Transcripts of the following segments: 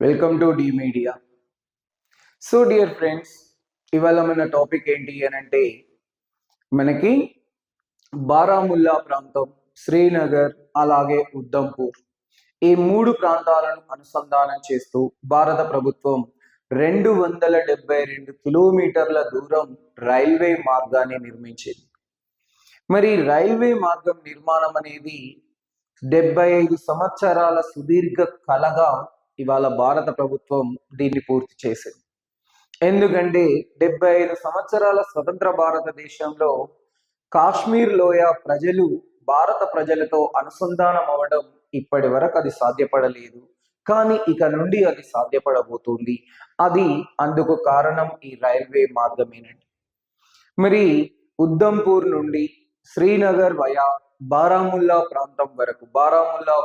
Welcome to the media. So dear friends, ఇవాళ మన topic ఏంటి అని అంటే మనకి బారాముల్లా ప్రాంతం, శ్రీనగర్, అలాగే ఉద్దంపూర్ ఈ మూడు ప్రాంతాలను అనుసంధానం చేస్తూ భారత ప్రభుత్వం 272 కిలోమీటర్ల దూరం రైల్వే మార్గాన్ని నిర్మించింది. మరి రైల్వే మార్గం నిర్మాణం అనేది 75 సంవత్సరాల సుదీర్ఘ కలగా ఇవాళ భారత ప్రభుత్వం దీన్ని పూర్తి చేసింది. ఎందుకంటే 75 సంవత్సరాల స్వతంత్ర భారతదేశంలో కాశ్మీర్ లోయ ప్రజలు భారత ప్రజలతో అనుసంధానం అవ్వడం ఇప్పటి వరకు అది సాధ్యపడలేదు. కానీ ఇక నుండి అది సాధ్యపడబోతుంది. అది అందుకు కారణం ఈ రైల్వే మార్గమేనండి. మరి ఉద్దంపూర్ నుండి శ్రీనగర్ వయా బారాముల్లా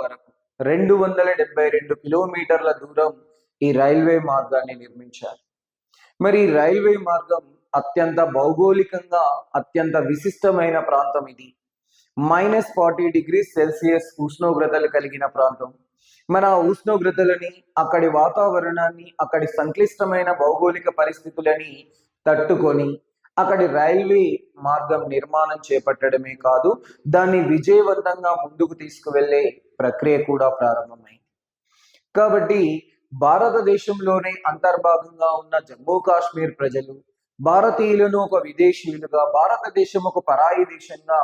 వరకు 272 కిలోమీటర్ల దూరం ఈ రైల్వే మార్గాన్ని నిర్మించారు. మరి ఈ రైల్వే మార్గం అత్యంత భౌగోళికంగా అత్యంత విశిష్టమైన ప్రాంతం ఇది. -40°C ఉష్ణోగ్రతలు కలిగిన ప్రాంతం. మన ఉష్ణోగ్రతలని, అక్కడి వాతావరణాన్ని, అక్కడి సంక్లిష్టమైన భౌగోళిక పరిస్థితులని తట్టుకొని అక్కడి రైల్వే మార్గం నిర్మాణం చేపట్టడమే కాదు, దాన్ని విజయవంతంగా ముందుకు తీసుకువెళ్ళే ప్రక్రియ కూడా ప్రారంభమైంది. కాబట్టి భారతదేశంలోనే అంతర్భాగంగా ఉన్న జమ్మూ కాశ్మీర్ ప్రజలు భారతీయులను ఒక విదేశీయులుగా, భారతదేశం ఒక పరాయి దేశంగా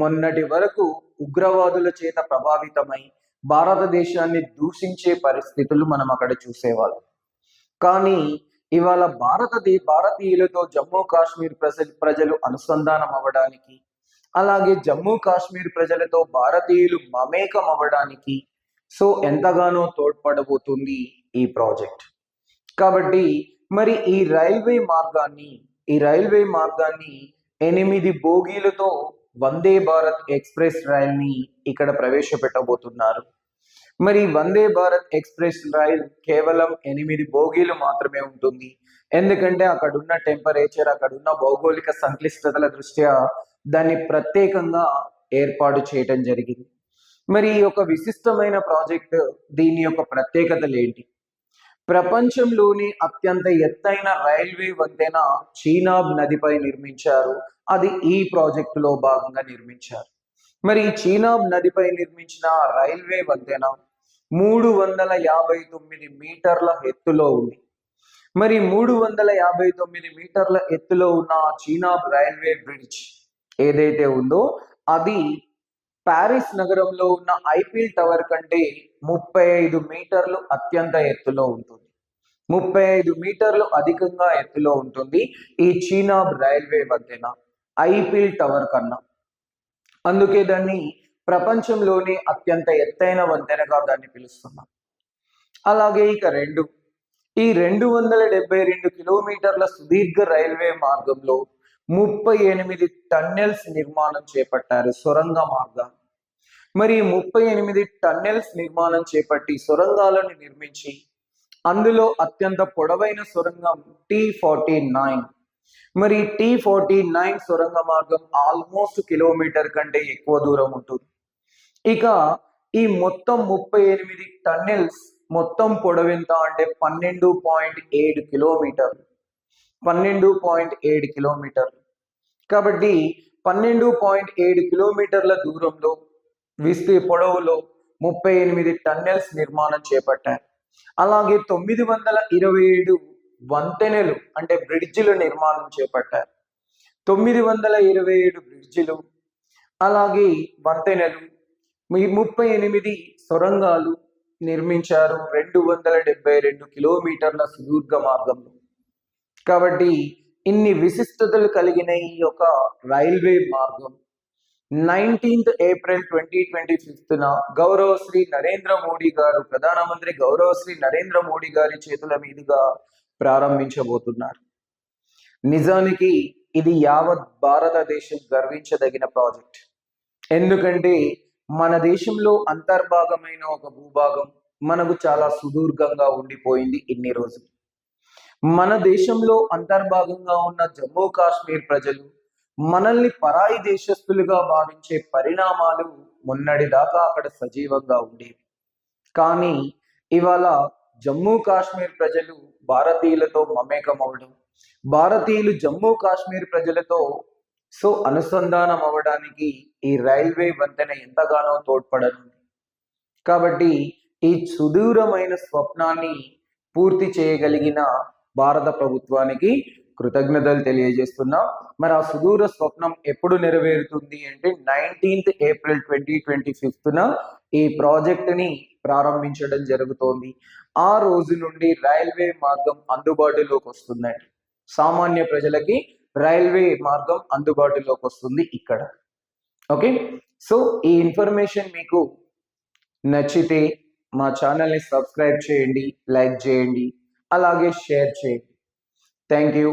మొన్నటి వరకు ఉగ్రవాదుల చేత ప్రభావితమై భారతదేశాన్ని దూషించే పరిస్థితులు మనం అక్కడ చూసేవాళ్ళం. కానీ ఇవాళ భారతీయులతో జమ్మూ కాశ్మీర్ ప్రజలు అనుసంధానం అవ్వడానికి, అలాగే జమ్మూ కాశ్మీర్ ప్రజలతో భారతీయులు మమేకం అవ్వడానికి సో ఎంతగానో తోడ్పడబోతుంది ఈ ప్రాజెక్ట్. కాబట్టి మరి ఈ రైల్వే మార్గాన్ని 8 బోగీలతో వందే భారత్ ఎక్స్ప్రెస్ రైల్ని ఇక్కడ ప్రవేశపెట్టబోతున్నారు. మరి వందే భారత్ ఎక్స్ప్రెస్ రైల్ కేవలం 8 బోగీలు మాత్రమే ఉంటుంది. ఎందుకంటే అక్కడున్న టెంపరేచర్, అక్కడున్న భౌగోళిక సంక్లిష్టతల దృష్ట్యా దాన్ని ప్రత్యేకంగా ఏర్పాటు చేయటం జరిగింది. మరి ఈ యొక్క విశిష్టమైన ప్రాజెక్ట్, దీని యొక్క ప్రత్యేకతలు ఏంటి? ప్రపంచంలోని అత్యంత ఎత్తైన రైల్వే వంతెన చీనాబ్ నదిపై నిర్మించారు. అది ఈ ప్రాజెక్టులో భాగంగా నిర్మించారు. మరి ఈ చీనాబ్ నదిపై నిర్మించిన రైల్వే వంతెన 359 మీటర్ల ఎత్తులో ఉంది. మరి 359 మీటర్ల ఎత్తులో ఉన్న చీనాబ్ రైల్వే బ్రిడ్జ్ ఏదైతే ఉందో అది ప్యారిస్ నగరంలో ఉన్న ఐఫిల్ టవర్ కంటే 35 మీటర్లు అత్యంత ఎత్తులో ఉంటుంది. 35 మీటర్లు అధికంగా ఎత్తులో ఉంటుంది ఈ చీనాబ్ రైల్వే వంతెన ఐఫిల్ టవర్ కన్నా. అందుకే దాన్ని ప్రపంచంలోనే అత్యంత ఎత్తైన వంతెనగా దాన్ని పిలుస్తున్నాం. అలాగే ఇక ఈ 272 కిలోమీటర్ల సుదీర్ఘ రైల్వే మార్గంలో 38 టన్నెల్స్ నిర్మాణం చేపట్టారు, సొరంగ మార్గాలు. మరి 38 టన్నెల్స్ నిర్మాణం చేపట్టి సొరంగాలను నిర్మించి అందులో అత్యంత పొడవైన సొరంగం T49. మరి T49 సొరంగ మార్గం ఆల్మోస్ట్ కిలోమీటర్ కంటే ఎక్కువ దూరం ఉంటుంది. ఇక ఈ మొత్తం 38 టన్నెల్స్ మొత్తం పొడవెంత అంటే 12.7 కిలోమీటర్లు. 12.7 కిలోమీటర్లు. కాబట్టి 12.7 కిలోమీటర్ల దూరంలో పొడవులో 38 టన్నెల్స్ నిర్మాణం చేపట్టారు. అలాగే 927 వంతెనలు అంటే బ్రిడ్జిల నిర్మాణం చేపట్టారు. 927 బ్రిడ్జిలు, అలాగే వంతెనలు, 38 సొరంగాలు నిర్మించారు 272 కిలోమీటర్ల సుదీర్ఘ మార్గంలో. కాబట్టి ఇన్ని విశిష్టతలు కలిగిన ఈ యొక్క రైల్వే మార్గం 19th ఏప్రిల్ 2025 గౌరవ శ్రీ నరేంద్ర మోడీ గారు, ప్రధానమంత్రి గౌరవ శ్రీ నరేంద్ర మోడీ గారి చేతుల మీదుగా ప్రారంభించబోతున్నారు. నిజానికి ఇది యావత్ భారతదేశం గర్వించదగిన ప్రాజెక్ట్. ఎందుకంటే మన దేశంలో అంతర్భాగమైన ఒక భూభాగం మనకు చాలా సుదీర్ఘంగా ఉండిపోయింది ఇన్ని రోజులు. మన దేశంలో అంతర్భాగంగా ఉన్న జమ్మూ కాశ్మీర్ ప్రజలు మనల్ని పరాయి దేశస్తులుగా భావించే పరిణామాలు మొన్నటి దాకా అక్కడ సజీవంగా ఉండేవి. కానీ ఇవాళ జమ్మూ కాశ్మీర్ ప్రజలు భారతీయులతో మమేకం అవడం, భారతీయులు జమ్మూ కాశ్మీర్ ప్రజలతో అనుసంధానం అవ్వడానికి ఈ రైల్వే వంతెన ఎంతగానో తోడ్పడనుంది. కాబట్టి ఈ సుదూరమైన స్వప్నాన్ని పూర్తి చేయగలిగిన భారత ప్రభుత్వానికి కృతజ్ఞతలు తెలియజేస్తున్నా. మరి ఆ సుదూర స్వప్నం ఎప్పుడు నెరవేరుతుంది అంటే 19th ఏప్రిల్ 2025న ఈ ప్రాజెక్ట్ ని ప్రారంభించడం జరుగుతోంది. ఆ రోజు నుండి రైల్వే మార్గం అందుబాటులోకి వస్తుందండి. సామాన్య ప్రజలకి రైల్వే మార్గం అందుబాటులోకి వస్తుంది ఇక్కడ. ఓకే, సో ఈ ఇన్ఫర్మేషన్ మీకు నచ్చితే మా ఛానల్ని సబ్స్క్రైబ్ చేయండి, లైక్ చేయండి, అలాగే షేర్ చేయండి. Thank you.